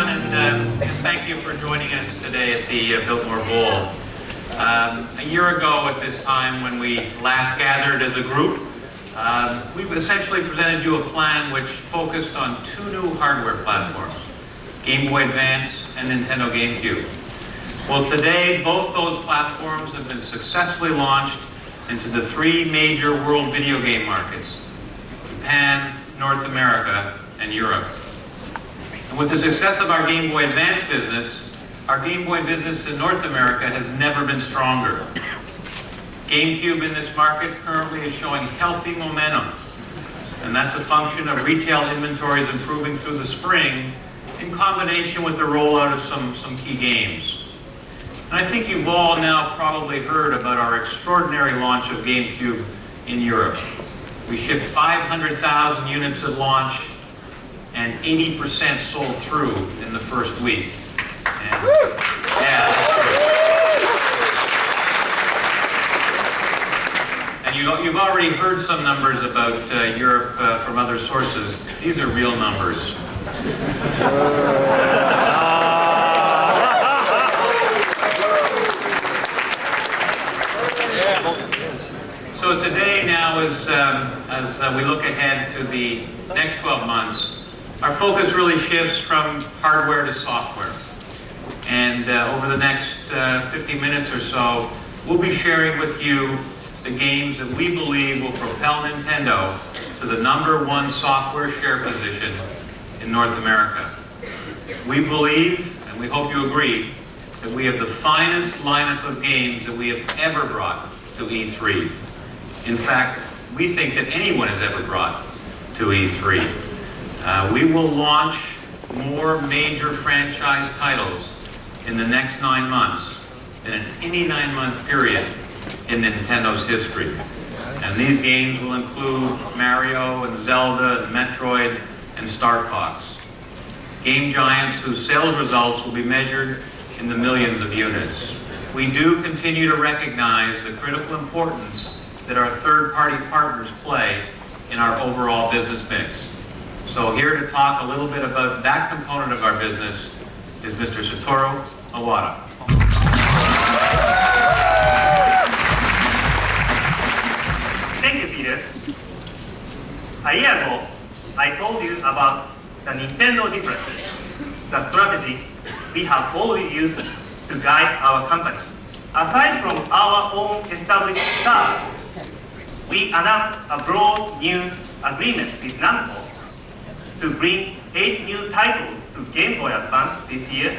everyone, and thank you for joining us today at the Biltmore Bowl. A year ago at this time, when we last gathered as a group, we essentially presented you a plan which focused on two new hardware platforms, Game Boy Advance and Nintendo GameCube. Well, today, both those platforms have been successfully launched into the three major world video game markets: Japan, North America, and Europe. And with the success of our Game Boy Advance business, our Game Boy business in North America has never been stronger. GameCube in this market currently is showing healthy momentum, and that's a function of retail inventories improving through the spring in combination with the rollout of some key games. And I think you've all now probably heard about our extraordinary launch of GameCube in Europe. We shipped 500,000 units at launch, and 80% sold through in the first week. And, yeah, that's true. And you've already heard some numbers about Europe from other sources. These are real numbers. So today now, as we look ahead to the next 12 months, our focus really shifts from hardware to software. And over the next 50 minutes or so, we'll be sharing with you the games that we believe will propel Nintendo to the #1 software share position in North America. We believe, and we hope you agree, that we have the finest lineup of games that we have ever brought to E3. In fact, we think that anyone has ever brought to E3. We will launch more major franchise titles in the next 9 months than in any 9-month period in Nintendo's history. And these games will include Mario and Zelda and Metroid and Starfox. Game giants whose sales results will be measured in the millions of units. We do continue to recognize the critical importance that our third-party partners play in our overall business mix. So here to talk a little bit about that component of our business is Mr. Satoru Iwata. Thank you, Peter. A year ago, I told you about the Nintendo difference, the strategy we have always used to guide our company. Aside from our own established stars, we announced a broad new agreement with Namco to bring 8 new titles to Game Boy Advance this year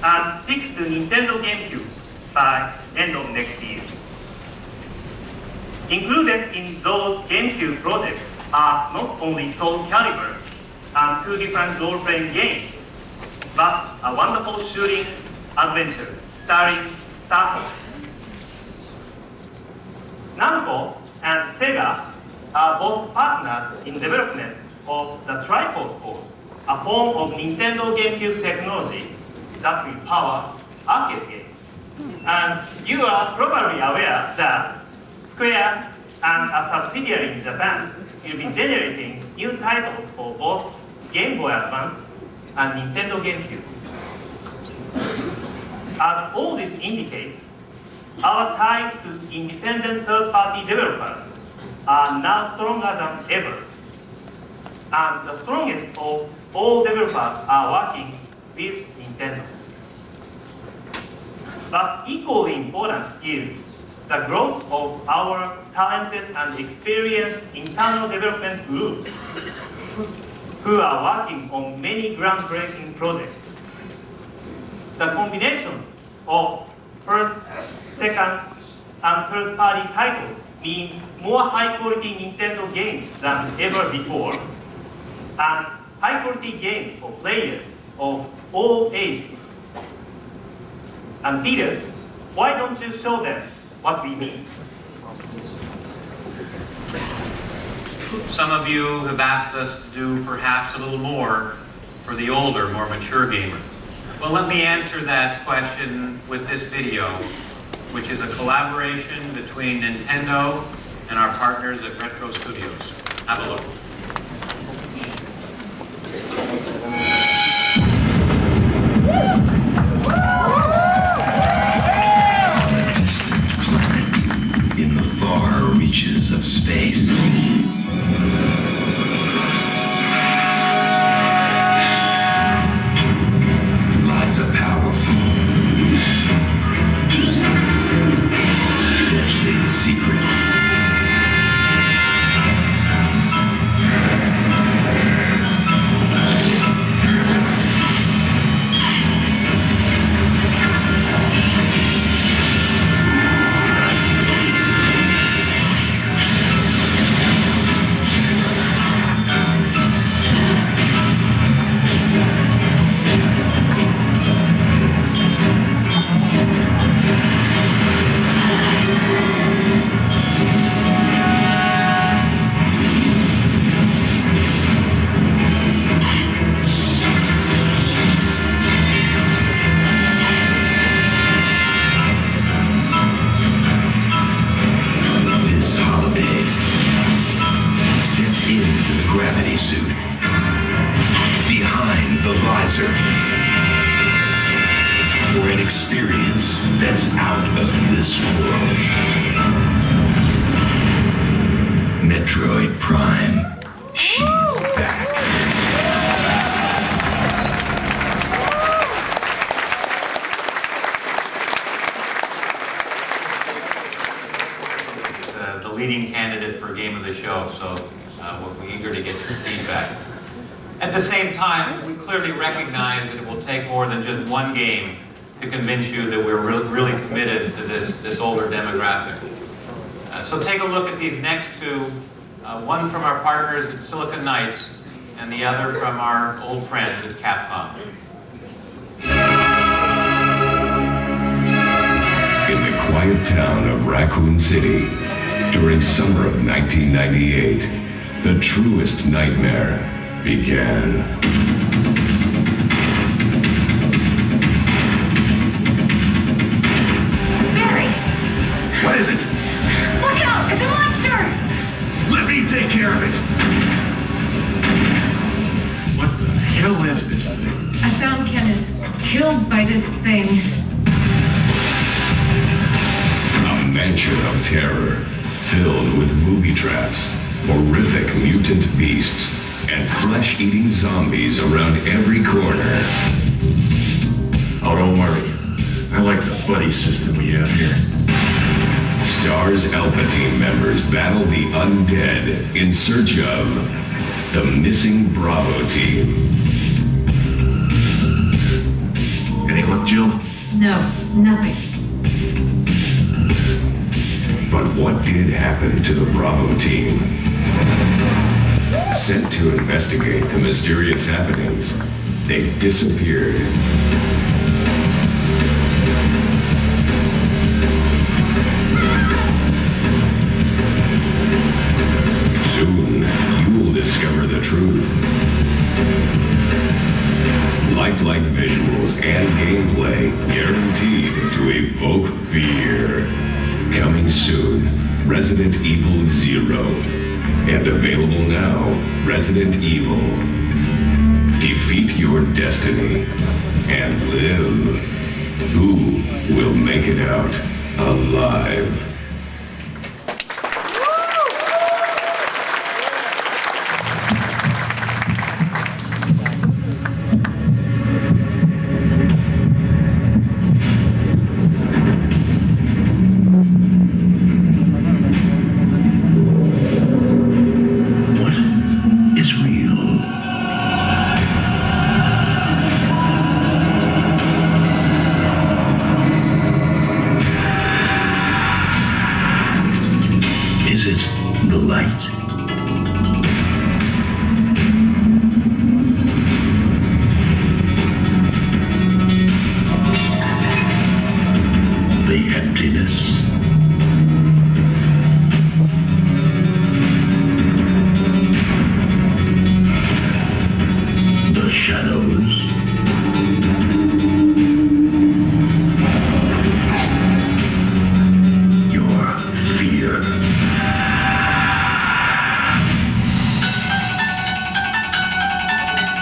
and 6 to Nintendo GameCube by end of next year. Included in those GameCube projects are not only Soul Calibur and 2 different role-playing games, but a wonderful shooting adventure starring Starfox. Namco and Sega are both partners in development of the Triforce Board, a form of Nintendo GameCube technology that will power arcade games. And you are probably aware that Square and a subsidiary in Japan will be generating new titles for both Game Boy Advance and Nintendo GameCube. As all this indicates, our ties to independent third-party developers are now stronger than ever. And the strongest of all developers are working with Nintendo. But equally important is the growth of our talented and experienced internal development groups who are working on many groundbreaking projects. The combination of first, second, and third-party titles means more high-quality Nintendo games than ever before, and high-quality games for players of all ages. And Peter, why don't you show them what we mean? Some of you have asked us to do perhaps a little more for the older, more mature gamers. Well, let me answer that question with this video, which is a collaboration between Nintendo and our partners at Retro Studios. Have a look. answer. For an experience that's out of this world. Metroid Prime. She's back. The leading candidate for Game of the Show, so we're eager to get your feedback. At the same time, we clearly recognize that it will take more than just one game to convince you that we're really committed to this older demographic. So take a look at these next two, one from our partners at Silicon Knights and the other from our old friends at Capcom. In the quiet town of Raccoon City, during summer of 1998, the truest nightmare began. Barry! What is it? Look out! It's a monster! Let me take care of it. What the hell is this thing? I found Kenneth killed by this thing. A mansion of terror, filled with booby traps, horrific mutant beasts, and flesh-eating zombies around every corner. Oh, don't worry. I like the buddy system we have here. Stars Alpha Team members battle the undead in search of the missing Bravo team. Any luck, Jill? No, nothing. But what did happen to the Bravo team? Sent to investigate the mysterious happenings, they disappeared. Soon, you'll discover the truth. Lifelike visuals and gameplay guaranteed to evoke fear. Coming soon, Resident Evil 0. And available now, Resident Evil. Defeat your destiny and live. Who will make it out alive?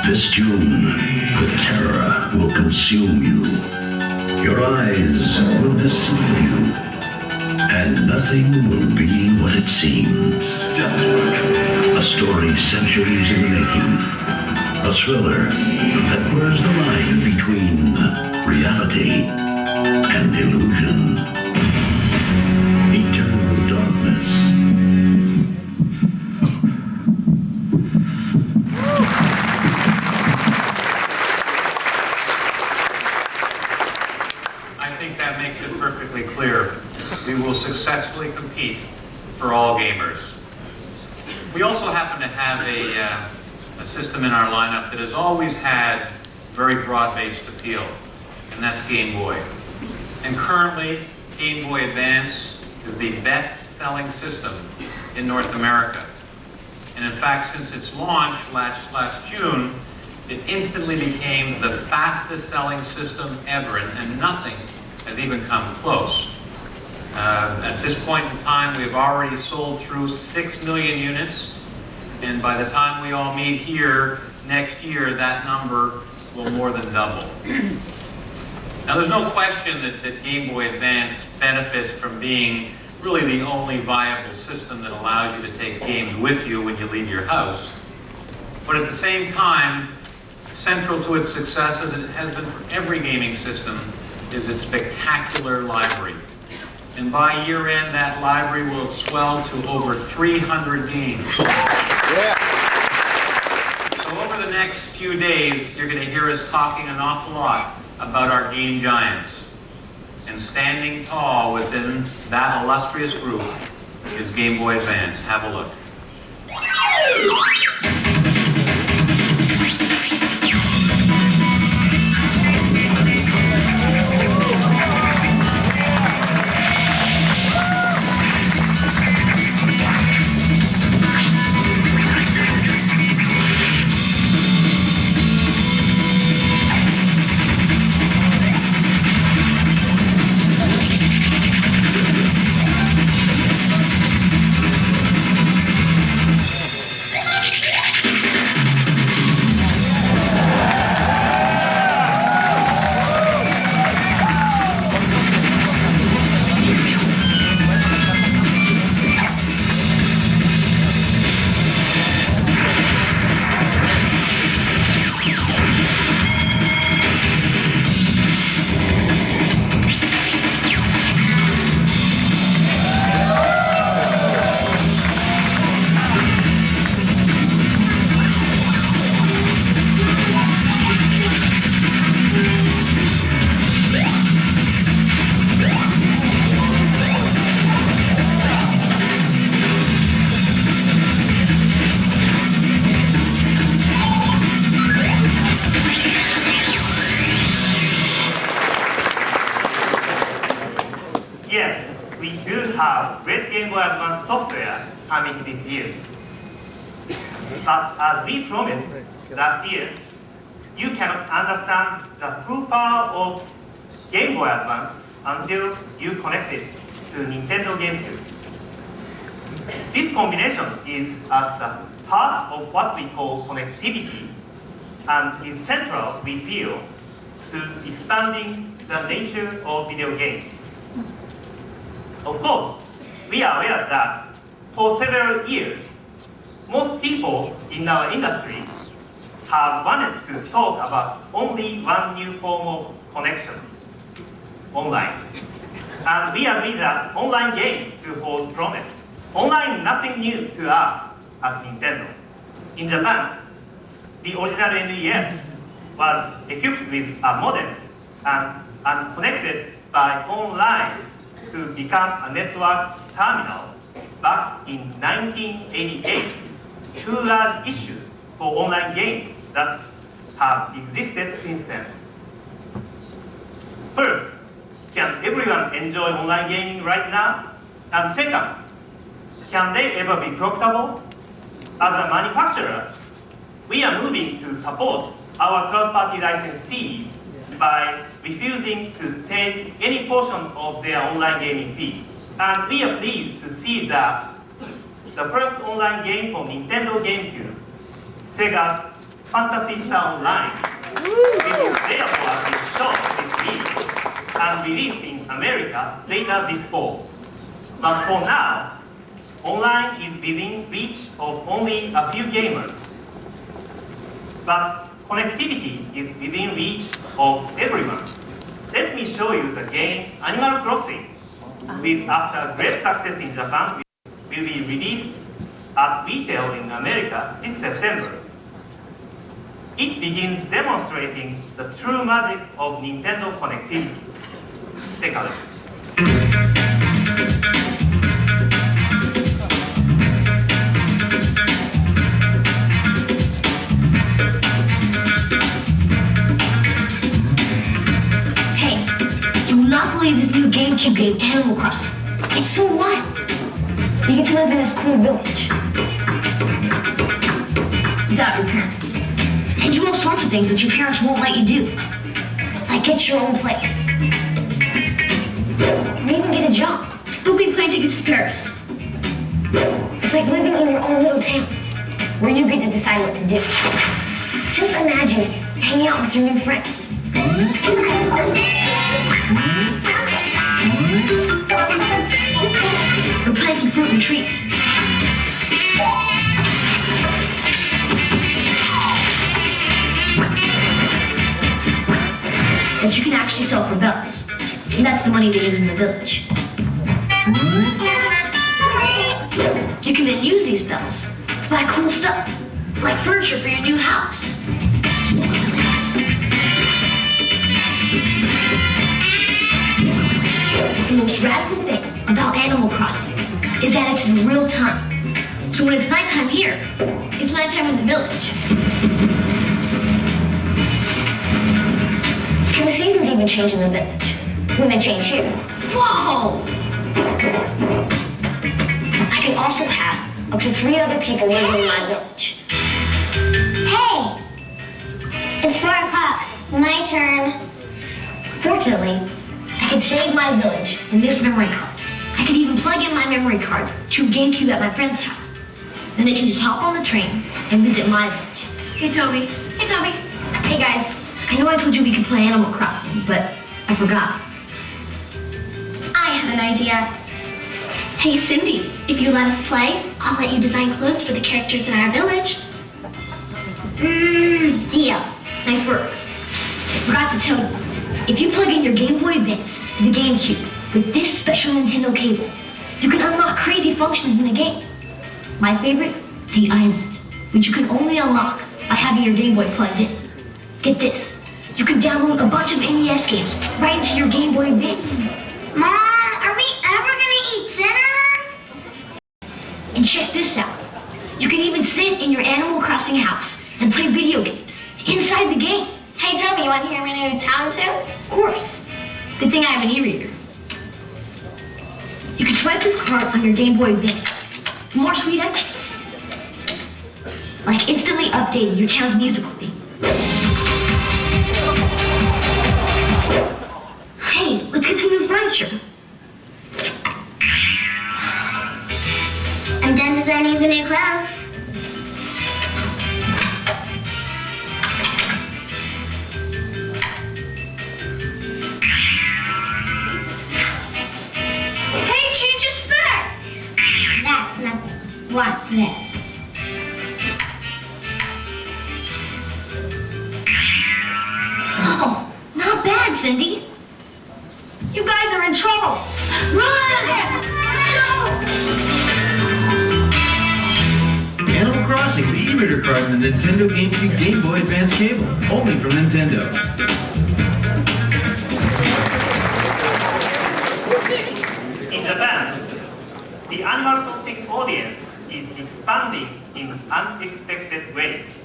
This June, the terror will consume you. Your eyes will deceive you. And nothing will be what it seems. A story centuries in the making. A thriller that blurs the line between reality and illusion. Eternal darkness. I think that makes it perfectly clear. We will successfully compete for all gamers. We also happen to have a system in our lineup that has always had very broad-based appeal, and that's Game Boy. And currently, Game Boy Advance is the best-selling system in North America. And in fact, since its launch last June, it instantly became the fastest-selling system ever, and nothing has even come close. At this point in time, we've already sold through 6 million units, and by the time we all meet here next year, that number will more than double. Now, there's no question that Game Boy Advance benefits from being really the only viable system that allows you to take games with you when you leave your house. But at the same time, central to its success, as it has been for every gaming system, is its spectacular library. And by year end, that library will swell to over 300 games. So over the next few days, you're going to hear us talking an awful lot about our game giants. And standing tall within that illustrious group is Game Boy Advance. Have a look. Yes, we do have great Game Boy Advance software coming this year. But as we promised last year, you cannot understand the full power of Game Boy Advance until you connect it to Nintendo Gamecube. This combination is at the heart of what we call connectivity and is central, we feel, to expanding the nature of video games. Of course, we are aware that for several years, most people in our industry have wanted to talk about only one new form of connection, online. And we agree that online games do hold promise. Online, nothing new to us at Nintendo. In Japan, the original NES was equipped with a modem and connected by phone line to become a network terminal back in 1988. Two large issues for online games that have existed since then. First, can everyone enjoy online gaming right now? And second, can they ever be profitable? As a manufacturer, we are moving to support our third-party licensees by refusing to take any portion of their online gaming fee. And we are pleased to see that the first online game for Nintendo GameCube, Sega's Phantasy Star Online, will therefore be shown this week and released in America later this fall. But for now, online is within reach of only a few gamers. But connectivity is within reach of everyone. Let me show you the game Animal Crossing, which after great success in Japan, will be released at retail in America this September. It begins demonstrating the true magic of Nintendo connectivity. Take a look. This new GameCube game, Animal Crossing. It's so wild. You get to live in this cool village. Without your parents. And do all sorts of things that your parents won't let you do. Like get your own place. Or even get a job. There'll be plane tickets to Paris. It's like living in your own little town. Where you get to decide what to do. Just imagine hanging out with your new friends. Or planting fruit and trees. That you can actually sell for bells. And that's the money they use in the village. You can then use these bells to buy cool stuff, like furniture for your new house. The most radical thing about Animal Crossing is that it's in real time. So when it's nighttime here, it's nighttime in the village. And the seasons even change in the village. When they change here. Whoa! I can also have up to 3 other people living in my village. Hey! It's 4 o'clock. My turn. Fortunately, I can save my village in this memory card. I can even plug in my memory card to a GameCube at my friend's house. And they can just hop on the train and visit my village. Hey, Toby. Hey, Toby. Hey, guys. I know I told you we could play Animal Crossing, but I forgot. I have an idea. Hey, Cindy, if you let us play, I'll let you design clothes for the characters in our village. Deal. Nice work. I forgot to tell you, if you plug in your Game Boy Advance to the GameCube with this special Nintendo cable, you can unlock crazy functions in the game. My favorite, the island, which you can only unlock by having your Game Boy plugged in. Get this. You can download a bunch of NES games right into your Game Boy Advance. Mom, are we ever gonna eat dinner? And check this out. You can even sit in your Animal Crossing house and play video games inside the game. Hey, Toby, you want to hear my new talent too? Of course. Good thing I have an e-reader. You can swipe this card on your Game Boy Advance for more sweet extras. Like instantly updating your town's musical theme. Hey, let's get some new furniture. I'm done designing the new clothes. Hey, change your spec! That's nothing. Watch this. Oh, not bad, Cindy. You guys are in trouble. Run! Animal Crossing, the e-reader card and the Nintendo GameCube Game Boy Advance cable. Only from Nintendo. In Japan, the Animal Crossing audience is expanding in unexpected ways.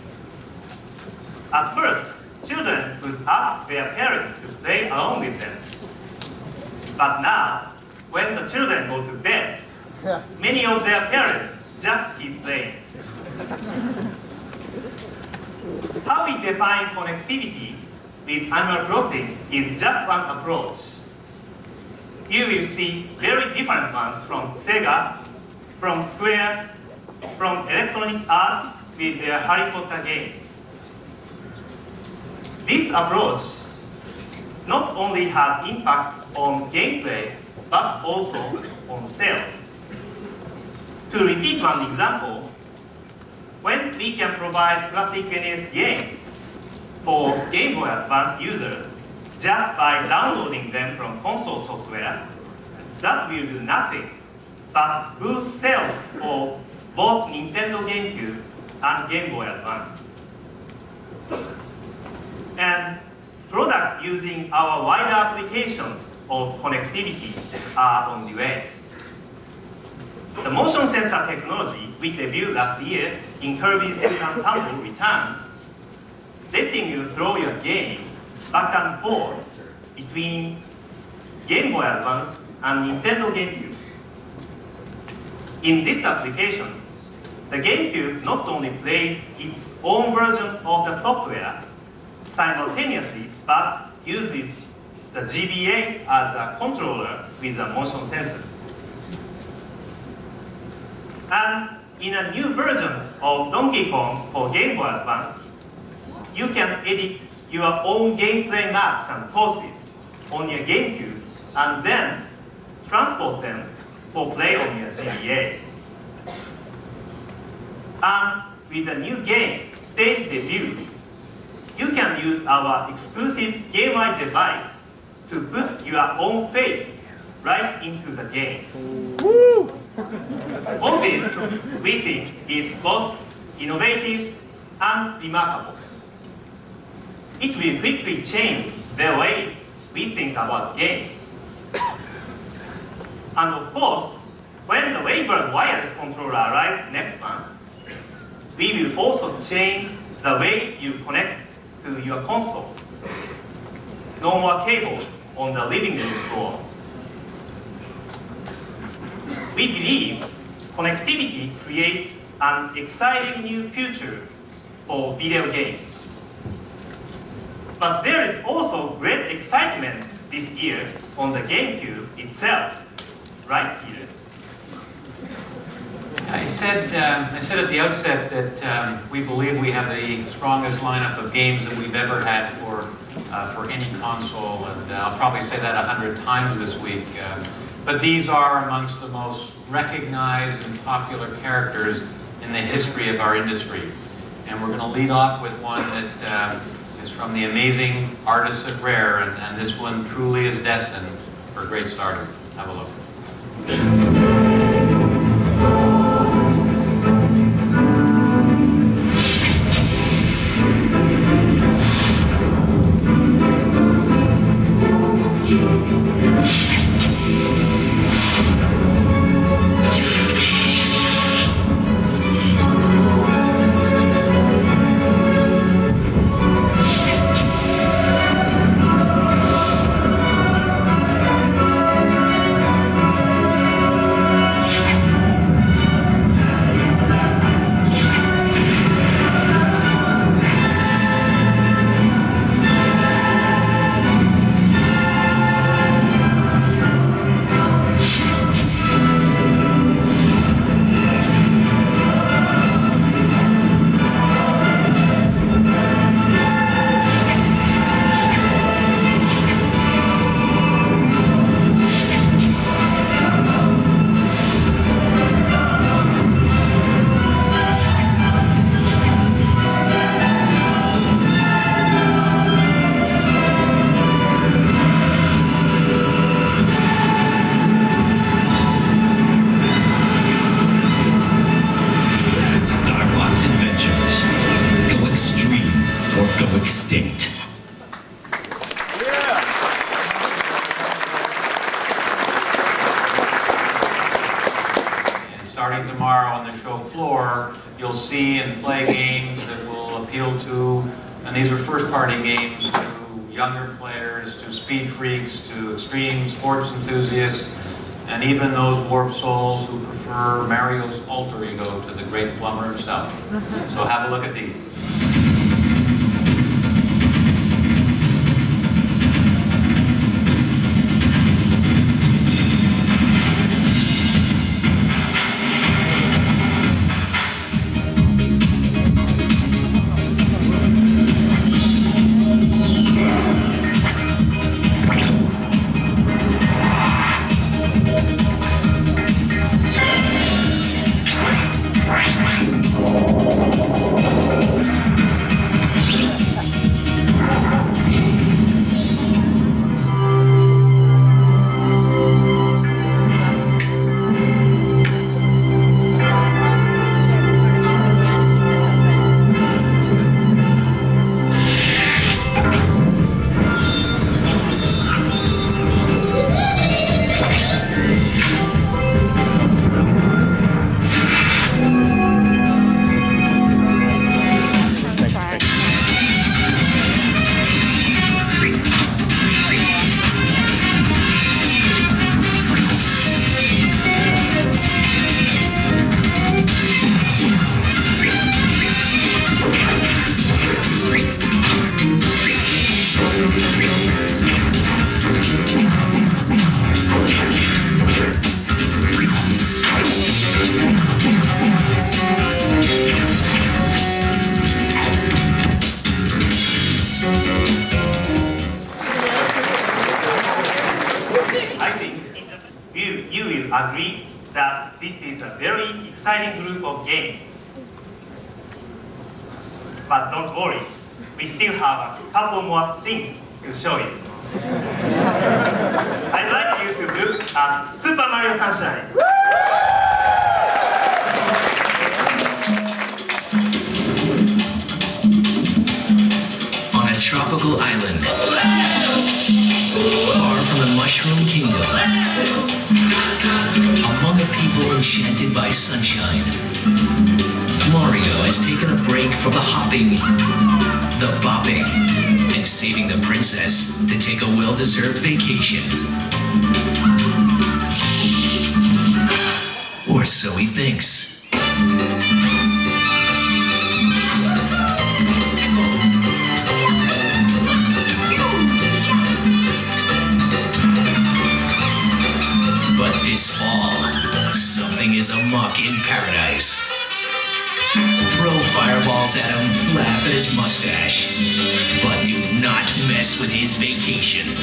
At first, children would ask their parents to play along with them. But now, when the children go to bed, many of their parents just keep playing. How we define connectivity with Animal Crossing is just one approach. You will see very different ones from Sega, from Square, from Electronic Arts with their Harry Potter games. This approach not only has impact on gameplay, but also on sales. To repeat one example, when we can provide classic NES games for Game Boy Advance users just by downloading them from console software, that will do nothing but boost sales of both Nintendo GameCube and Game Boy Advance. And products using our wider applications of connectivity are on the way. The motion sensor technology we debuted last year in Kirby's Epic and Tumble Returns, letting you throw your game back and forth between Game Boy Advance and Nintendo GameCube. In this application, the GameCube not only plays its own version of the software simultaneously, but uses the GBA as a controller with a motion sensor. And in a new version of Donkey Kong for Game Boy Advance, you can edit your own gameplay maps and poses on your GameCube and then transport them for play on your GBA. And with the new game, Stage Debut, you can use our exclusive GameEye device to put your own face right into the game. All this, we think, is both innovative and remarkable. It will quickly change the way we think about games. And of course, when the Wavebird wireless controller arrives next month, we will also change the way you connect to your console. No more cables on the living room floor. We believe connectivity creates an exciting new future for video games. But there is also great excitement this year on the GameCube itself, right, Peter? I said at the outset that we believe we have the strongest lineup of games that we've ever had for any console, and I'll probably say that 100 times this week. But these are amongst the most recognized and popular characters in the history of our industry. And we're going to lead off with one that is from the amazing artists at Rare, and this one truly is destined for a great starter. Have a look. Starting tomorrow on the show floor, you'll see and play games that will appeal to, and these are first-party games, to younger players, to speed freaks, to extreme sports enthusiasts, and even those warped souls who prefer Mario's alter ego to the great plumber himself. So have a look at these. agree that this is a very exciting group of games. But don't worry, we still have a couple more things to show you. I'd like you to look at Super Mario Sunshine. On a tropical island, far from the Mushroom Kingdom, among a people enchanted by sunshine, Mario has taken a break from the hopping, the bopping, and saving the princess to take a well-deserved vacation. Or so he thinks. But this fall, something is amok in paradise. Throw fireballs at him, laugh at his mustache, but do not mess with his vacation.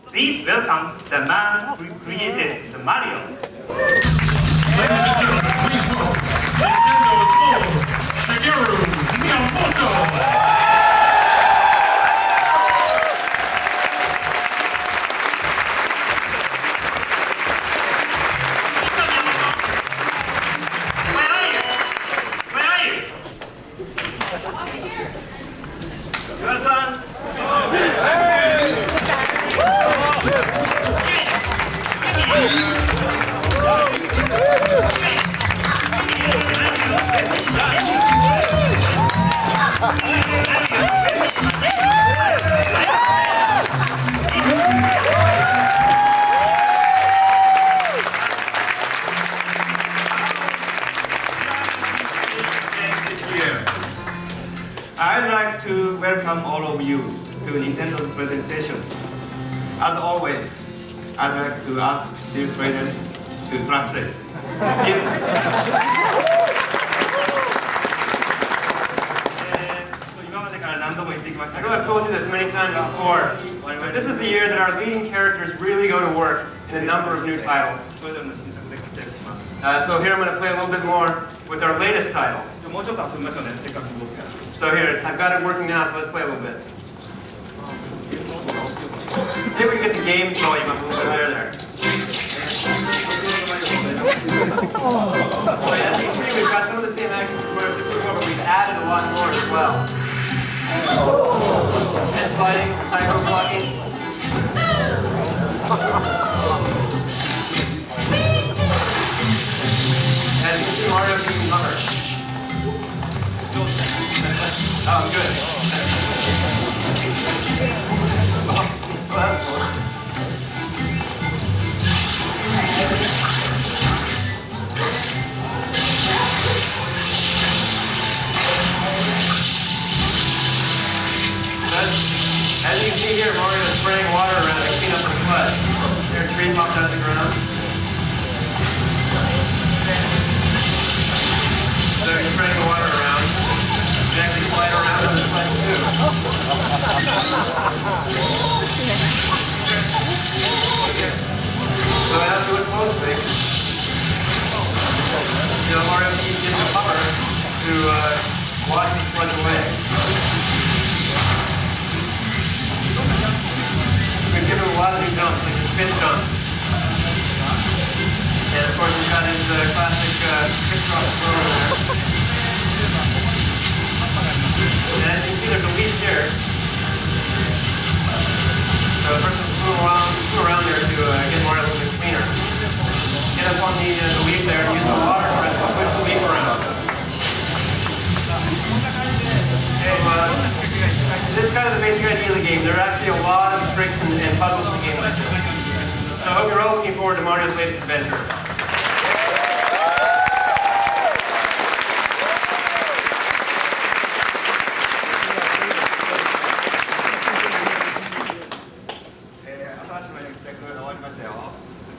Please welcome the man who created the Mario. Ladies and gentlemen, please welcome Nintendo's own Shigeru Miyamoto. I'd like to welcome all of you to Nintendo's presentation. As always, I'd like to ask the president to translate. I know I've told you this many times before, but this is the year that our leading characters really go to work in a number of new titles. So here I'm going to play a little bit more with our latest title. So here, I've got it working now, so let's play a little bit. See if we can get the game volume up a little bit higher there. So as you can see, we've got some of the same actions as Mario 64, but we've added a lot more as well. Head sliding, some typo blocking. As you can see, Mario can hover. Oh, good. Oh, that's close. As you can see here, Mario is spraying water around to clean up the sludge. Here, a tree popped out of the ground. So he's spraying the water around. You can actually slide around on the sludge too. So I have to look closely. You know, Mario gets a cover to wash the sludge away. We've given him a lot of new jumps, like the spin jump. And of course, he's got his classic kick drop throw over there. And as you can see, there's a leaf here. So first we'll swim around there to get more a little bit cleaner. Get up on the leaf there and use the water press to push the leaf around. So, this is kind of the basic idea of the game. There are actually a lot of puzzles in a game like this. So I hope you're all looking forward to Mario's latest adventure.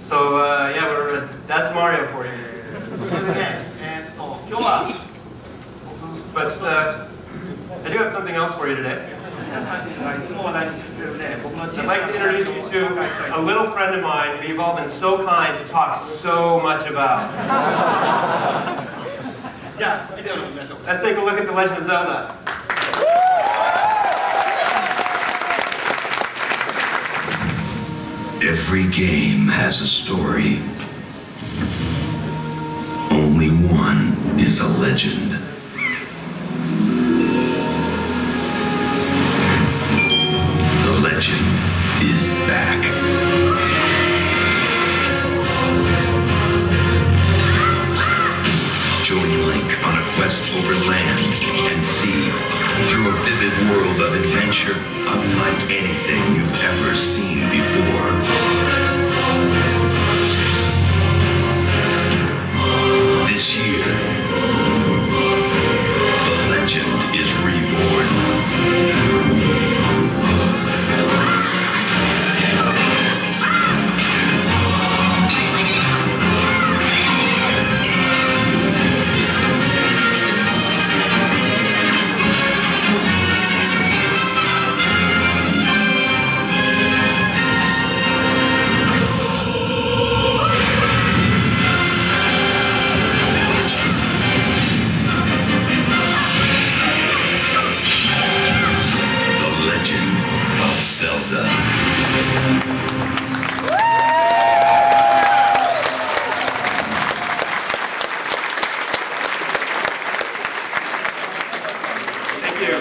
So yeah, that's Mario for you. But I do have something else for you today. I'd like to introduce you to a little friend of mine who you've all been so kind to talk so much about. Let's take a look at The Legend of Zelda. Every game has a story. Only one is a legend. The legend is back. Join Link on a quest over land and sea through a vivid world of adventure unlike anything you've ever seen before. This year, the legend is reborn. Zelda. Thank you.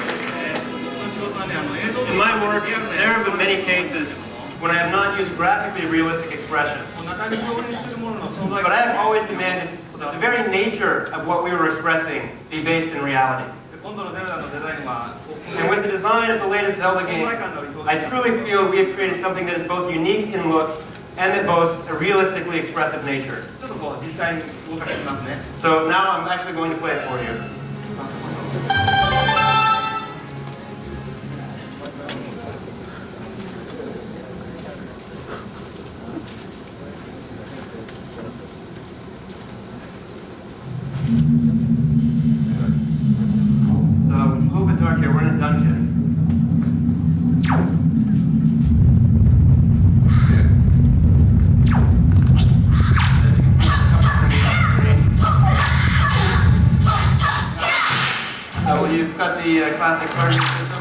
In my work, there have been many cases when I have not used graphically realistic expression. But I have always demanded the very nature of what we were expressing be based in reality. And with the design of the latest Zelda game, I truly feel we have created something that is both unique in look and that boasts a realistically expressive nature. So now I'm actually going to play it for you. So it's a little bit dark here. We're in a dungeon. As you can see, it's coming from the screen. So you've got the classic targeting system.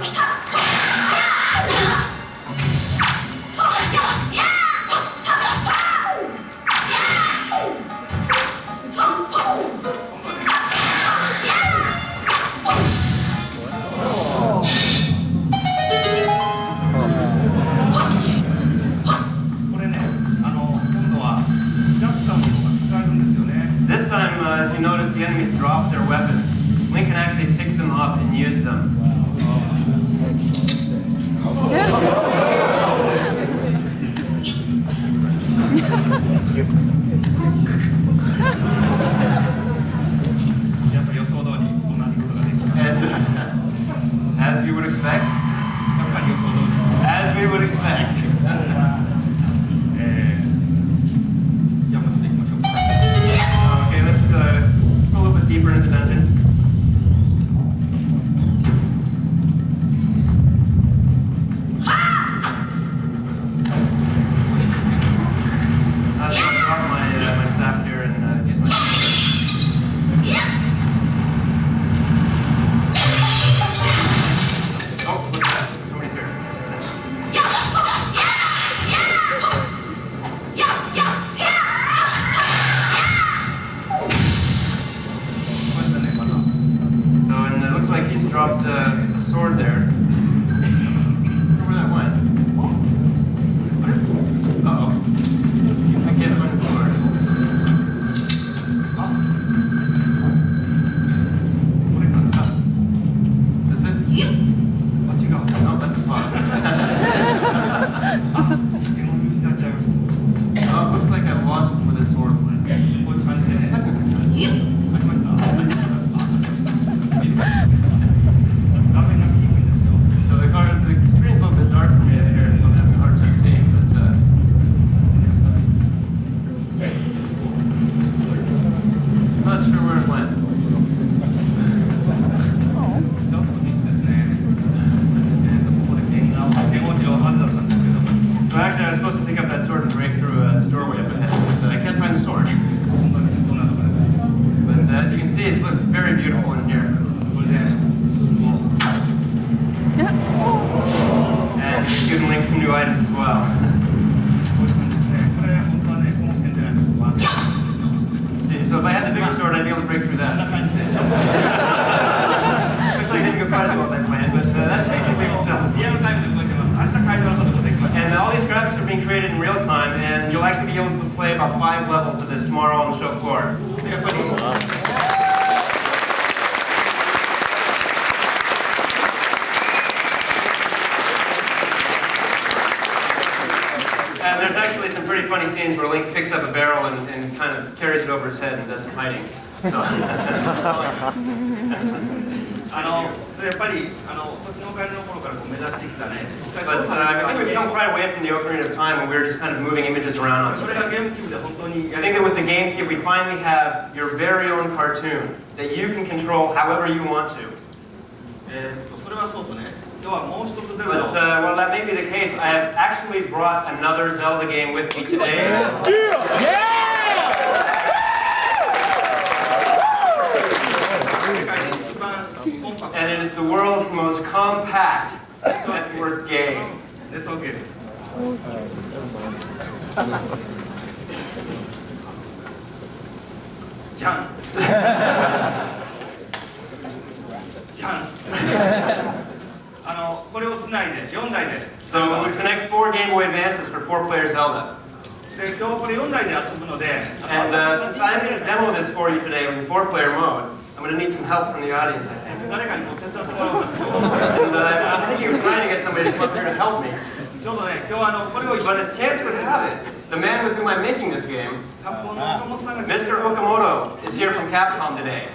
This time, as you notice, the enemies drop their weapons. Link can actually pick them up and use them. And as we would expect, Okay, let's go a little bit deeper into the dungeon. I'll drop my staff here and use my sword. Oh, what's that? Somebody's here. So, and it looks like he's dropped a sword there. I wonder where that went. Uh-oh. I can't find the sword. Is this it? No, that's a paw. beautiful in here. And you can link some new items as well. See, so if I had the bigger sword, I'd be able to break through that. Looks like it didn't go quite as well as I planned, but that's basically what Zelda's like. And all these graphics are being created in real time, and you'll actually be able to play about 5 levels of this tomorrow on the show floor. And there's actually some pretty funny scenes where Link picks up a barrel and kind of carries it over his head and does some hiding. So. But I think we've come quite away from the Ocarina of Time when we were just kind of moving images around on screen. I think that with the GameCube we finally have your very own cartoon that you can control however you want to. But while that may be the case, I have actually brought another Zelda game with me today. And it is the world's most compact network game. So we connect 4 Game Boy Advances for 4-player Zelda. And since I'm going to demo this for you today in 4-player mode, I'm going to need some help from the audience, I think. And I was thinking of trying to get somebody to come up here to help me. But as chance would have it, the man with whom I'm making this game, Mr. Okamoto, is here from Capcom today.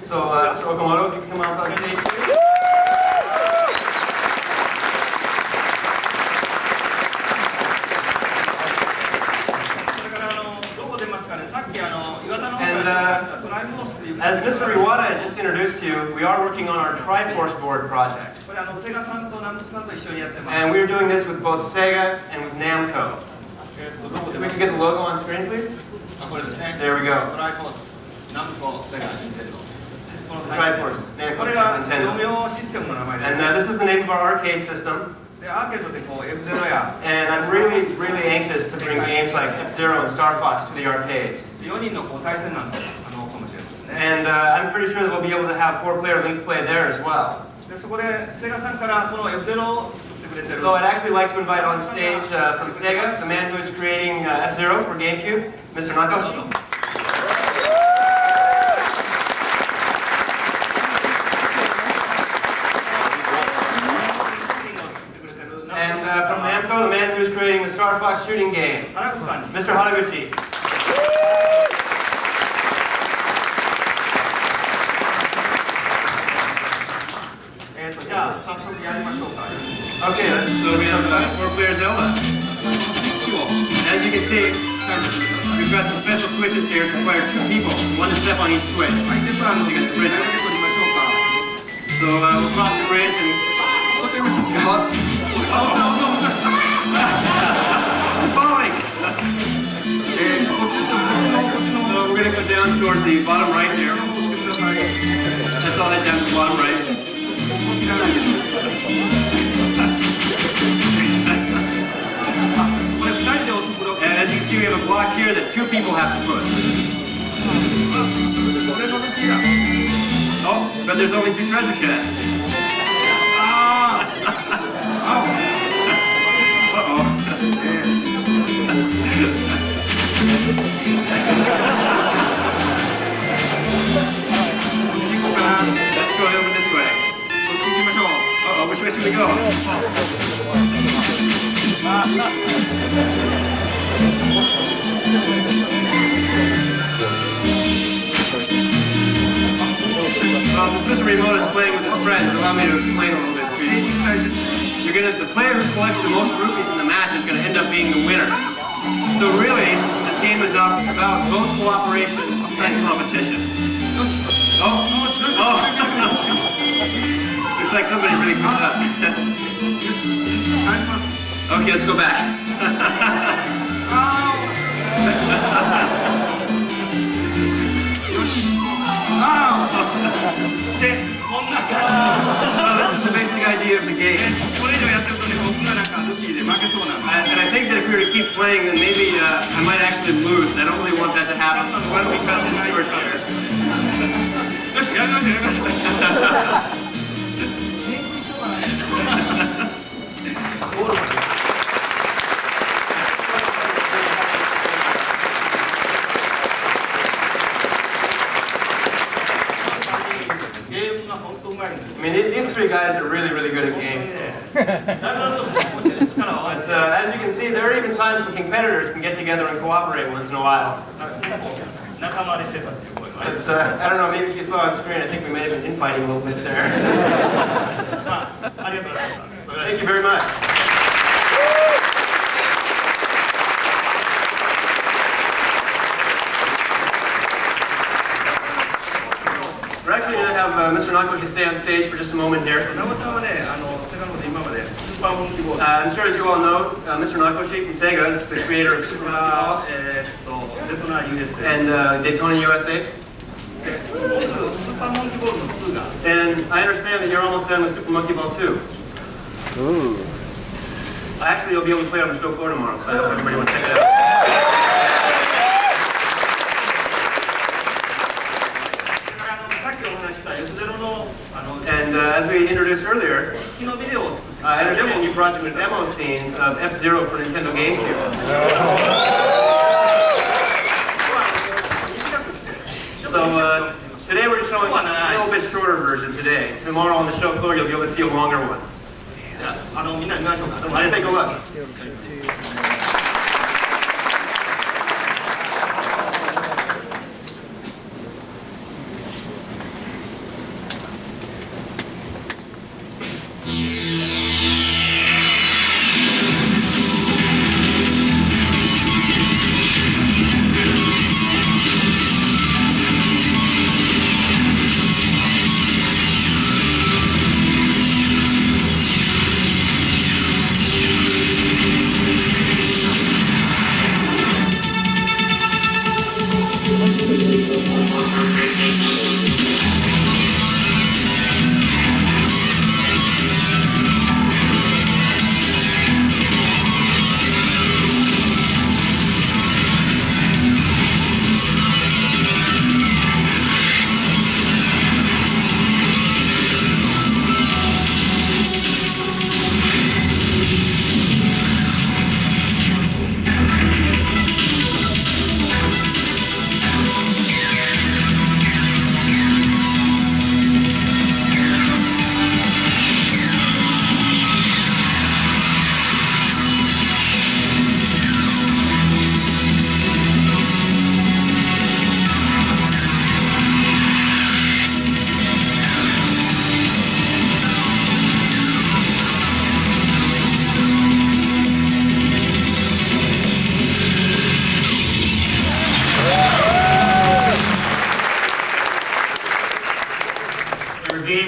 So, Mr. Okamoto, if you can come up on stage, please. And as Mr. Iwata had just introduced to you, we are working on our Triforce board project. And we're doing this with both Sega and with Namco. If we could get the logo on screen, please? There we go. Triforce, Namco, Nintendo. And this is the name of our arcade system. And I'm really, really anxious to bring games like F-Zero and Starfox to the arcades. And I'm pretty sure that we'll be able to have 4-player link play there as well. So I'd actually like to invite on stage from Sega, the man who is creating F-Zero for GameCube, Mr. Nakashi. And from Namco, the man who is creating the Starfox shooting game, Mr. Haraguchi. Okay, so we have 4-player Zelda. As you can see, we've got some special switches here to require 2 people, 1 to step on each switch. So we'll cross the bridge and... I'm falling! So we're going to go down towards the bottom right here. That's all that down to the bottom right. And as you can see, we have a block here that 2 people have to push. Oh, but there's only 2 treasure chests. Uh-oh. Let's go over this way. Uh-oh, which way should we go? Well, since Mr. Remote is playing with his friends, allow me to explain a little bit to you. The player who collects the most rupees in the match is going to end up being the winner. So really, this game is about both cooperation and competition. Oh! Looks like somebody really caught up. Okay, let's go back. Oh! This is the basic idea of the game. And I think that if we were to keep playing, then maybe I might actually lose, and I don't really want that to happen. So why don't we cut this short here? I mean, these three guys are really, really good at games. But, as you can see, there are even times when competitors can get together and cooperate once in a while. But, I don't know, maybe if you saw on screen, I think we may have been infighting a little bit there. Thank you very much. We're actually going to have Mr. Nakoshi stay on stage for just a moment here. I'm sure as you all know, Mr. Nakoshi from Sega is the creator of Super Monkey Ball and Daytona USA. And I understand that you're almost done with Super Monkey Ball 2. Ooh. Actually, you'll be able to play it on the show floor tomorrow, so I hope everybody will check it out. And as we introduced earlier, I understand you brought some demo scenes of F-Zero for Nintendo GameCube. So today we're showing a little bit shorter version today. Tomorrow on the show floor you'll be able to see a longer one. Let's take a look.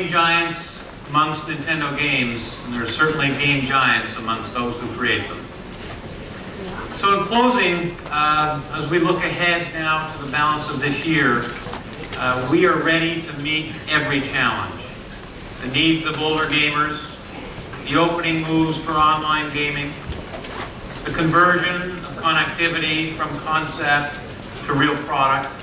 Giants amongst Nintendo games, and there are certainly game giants amongst those who create them. So in closing, as we look ahead now to the balance of this year, we are ready to meet every challenge. The needs of older gamers, the opening moves for online gaming, the conversion of connectivity from concept to real product,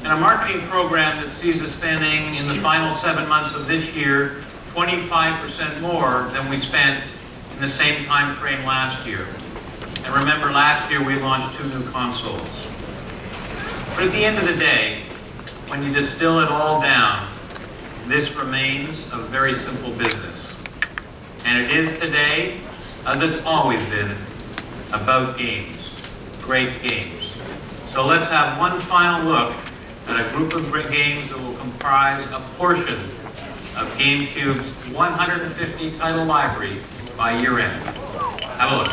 and a marketing program that sees us spending in the final 7 months of this year 25% more than we spent in the same time frame last year. And remember, last year we launched 2 new consoles. But at the end of the day, when you distill it all down, this remains a very simple business. And it is today, as it's always been, about games, great games. So let's have one final look at a group of games that will comprise a portion of GameCube's 150 title library by year end. Have a look.